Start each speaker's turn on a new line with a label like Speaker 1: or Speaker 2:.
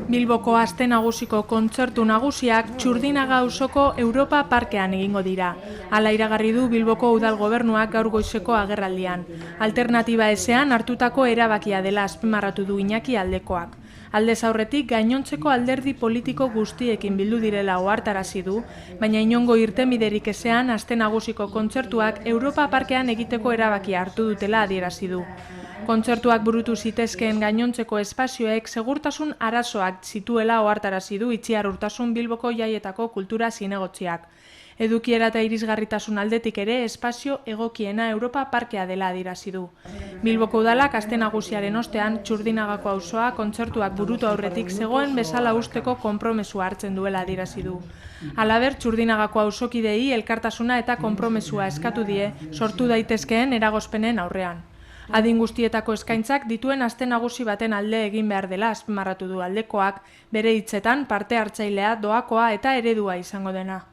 Speaker 1: Bilboko Aste Nagusiko kontzertu nagusiak Txurdinaga auzoko Europa Parkean egingo dira. Hala iragarri du Bilboko Udal Gobernuak gaur goizeko agerraldian. Alternatiba ezean hartutako erabakia dela azpimarratu du Iñaki Aldekoak. Aldez aurretik gainontzeko alderdi politiko guztiekin bildu direla ohartarazi du, baina inongo irtenbiderik ezean Aste Nagusiko kontzertuak Europa Parkean egiteko erabakia hartu dutela adierazi du. Kontzertuak burutu zitezkeen gainontzeko espazioek segurtasun arazoak zituela ohartarazi du Itziar Urtasun Bilboko Jaietako Kultura Zinegotziak. Edukiera eta irisgarritasun aldetik ere espazio egokiena Europa Parkea dela adierazi du. Bilboko Udalak Aste Nagusiaren ostean Txurdinagako auzoa kontzertuak burutu aurretik zegoen bezala usteko konpromesua hartzen duela adierazi du. Halaber, Txurdinagako auzokideei elkartasuna eta konpromesua eskatu die sortu daitezkeen eragozpenen aurrean. Adin guztietako eskaintzak dituen aste nagusi baten alde egin behar dela azpimarratu du Aldekoak, bere hitzetan parte hartzailea, doakoa eta eredua izango dena.